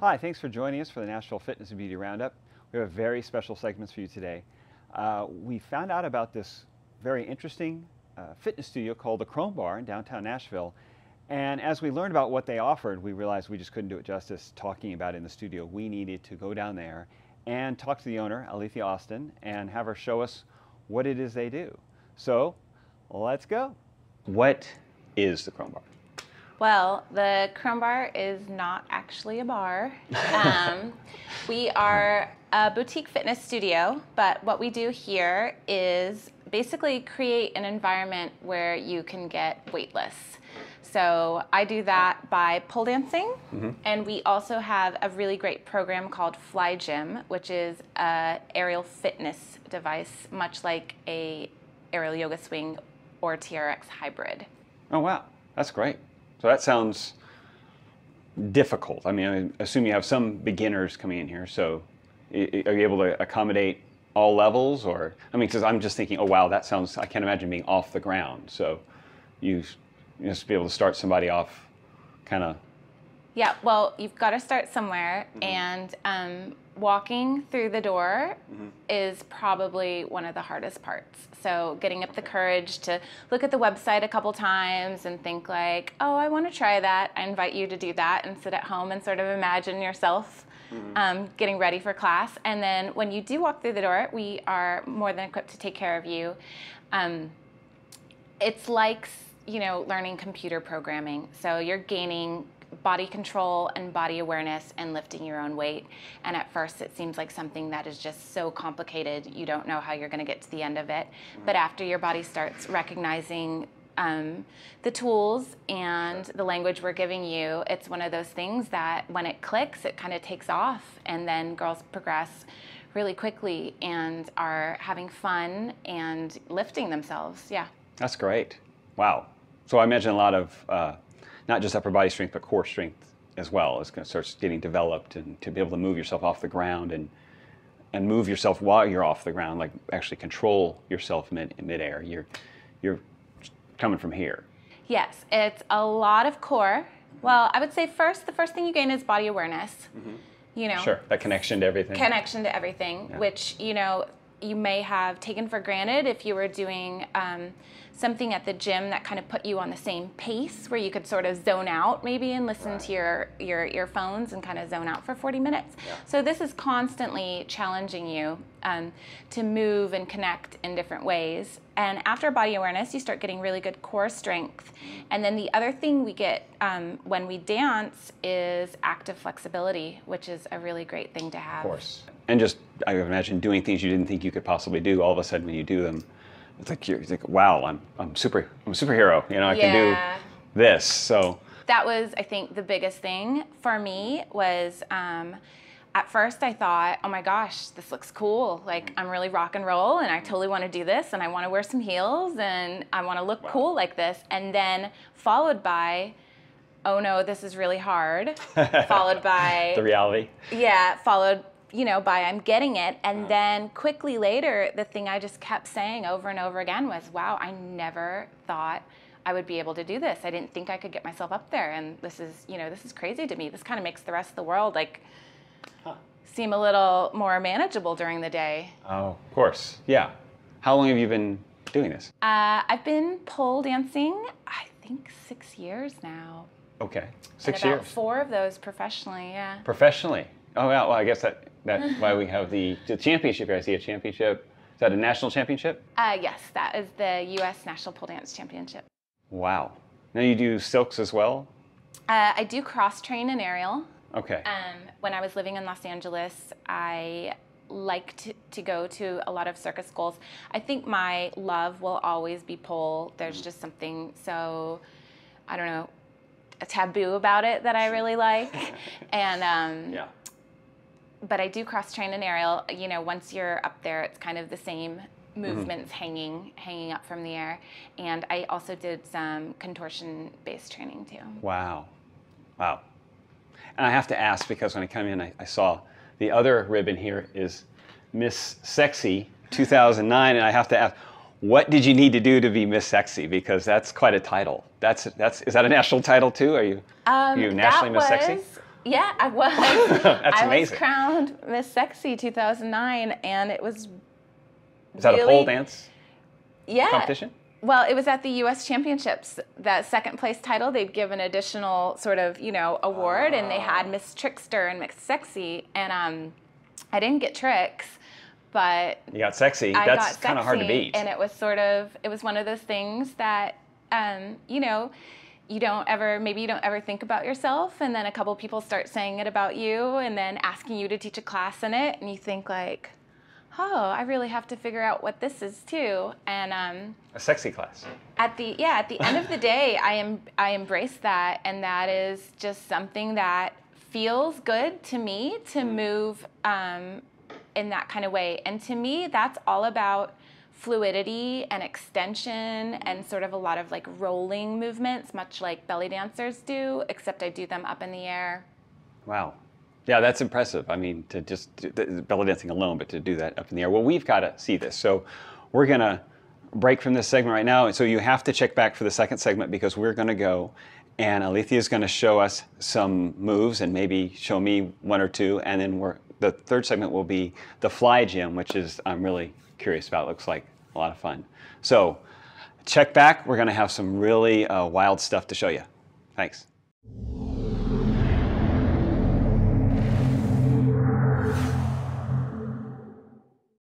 Hi, thanks for joining us for the Nashville Fitness and Beauty Roundup. We have very special segments for you today. We found out about this very interesting fitness studio called the Chrome Bar in downtown Nashville. And as we learned about what they offered, we realized we just couldn't do it justice talking about it in the studio. We needed to go down there and talk to the owner, Alethea Austin, and have her show us what it is they do. So let's go. What is the Chrome Bar? Well, the Chrome Bar is not actually a bar. We are a boutique fitness studio, but what we do here is basically create an environment where you can get weightless. So I do that by pole dancing, and we also have a really great program called Fly Gym, which is an aerial fitness device, much like a aerial yoga swing or TRX hybrid. Oh wow, that's great. So that sounds difficult. I mean, I assume you have some beginners coming in here, so are you able to accommodate all levels? Or, I mean, because I'm just thinking, oh wow, that sounds, I can't imagine being off the ground. So you just be able to start somebody off kind of. Yeah, well, you've got to start somewhere, and walking through the door is probably one of the hardest parts. So getting up the courage to look at the website a couple times and think like, oh, I want to try that. I invite you to do that and sit at home and sort of imagine yourself getting ready for class. And then when you do walk through the door, we are more than equipped to take care of you. It's like, you know, learning computer programming. So you're gaining body control and body awareness and lifting your own weight. And at first it seems like something that is just so complicated, you don't know how you're going to get to the end of it. But after your body starts recognizing the tools and the language we're giving you, it's one of those things that when it clicks, it kind of takes off, and then girls progress really quickly and are having fun and lifting themselves. Yeah. That's great. Wow. So I imagine a lot of not just upper body strength, but core strength as well. It's going to start getting developed, and to be able to move yourself off the ground and move yourself while you're off the ground, like actually control yourself midair. You're coming from here. Yes, it's a lot of core. Well, I would say the first thing you gain is body awareness. You know, sure, that connection to everything. Connection to everything, yeah. Which, you know, you may have taken for granted if you were doing something at the gym that kind of put you on the same pace, where you could sort of zone out maybe and listen to your earphones and kind of zone out for 40 minutes. Yeah. So this is constantly challenging you to move and connect in different ways. And after body awareness, you start getting really good core strength. And then the other thing we get when we dance is active flexibility, which is a really great thing to have. Of course. And just, I would imagine, doing things you didn't think you could possibly do, all of a sudden when you do them, it's like you think, wow, I'm a superhero. You know, I can do this. So that was, I think, the biggest thing for me was at first I thought, oh my gosh, this looks cool. Like, I'm really rock and roll, and I totally want to do this, and I want to wear some heels, and I want to look cool like this. And then followed by, oh no, this is really hard. Followed by the reality. Yeah, followed, you know, by I'm getting it. And then quickly later, the thing I just kept saying over and over again was, wow, I never thought I would be able to do this. I didn't think I could get myself up there. And this is, you know, this is crazy to me. This kind of makes the rest of the world like seem a little more manageable during the day. Oh, of course. Yeah. How long have you been doing this? I've been pole dancing, I think 6 years now. Okay. 6 and years. About 4 of those professionally, yeah. Professionally? Oh, yeah. Well, I guess that's why we have the championship here. I see a championship. Is that a national championship? Yes, that is the U.S. National Pole Dance Championship. Wow. Now you do silks as well? I do cross-train and aerial. Okay. When I was living in Los Angeles, I liked to go to a lot of circus schools. I think my love will always be pole. There's just something so, I don't know, a taboo about it that I really like. And yeah. But I do cross-train and aerial. You know, once you're up there, it's kind of the same movements hanging up from the air. And I also did some contortion-based training too. Wow. Wow. And I have to ask, because when I come in, I saw the other ribbon here is Miss Sexy 2009, and I have to ask, what did you need to do to be Miss Sexy? Because that's quite a title. Is that a national title too? Are you nationally Miss Sexy? Yeah, I was. That's I amazing. was crowned Miss Sexy 2009, and it was. Is that really, a pole dance yeah. competition? Well, it was at the U.S. Championships. That second place title, they'd give an additional sort of, award, and they had Miss Trickster and Miss Sexy, and I didn't get tricks, but you got sexy. I That's got kind of hard to sexy, beat. and it was one of those things that, you don't ever think about yourself, and then a couple people start saying it about you, and then asking you to teach a class in it, and you think like, oh, I really have to figure out what this is too. And a sexy class. at the end of the day, I embrace that, and that is just something that feels good to me to move in that kind of way. And to me, that's all about fluidity and extension and sort of a lot of like rolling movements, much like belly dancers do, except I do them up in the air. Wow. Yeah, that's impressive. I mean, to just do belly dancing alone, but to do that up in the air. Well, we've got to see this. So we're going to break from this segment right now. So you have to check back for the second segment because we're going to go and Alethea is going to show us some moves and maybe show me one or two. And then the third segment will be the fly gym, which is I'm really curious about. It looks like a lot of fun. So check back. We're going to have some really wild stuff to show you. Thanks.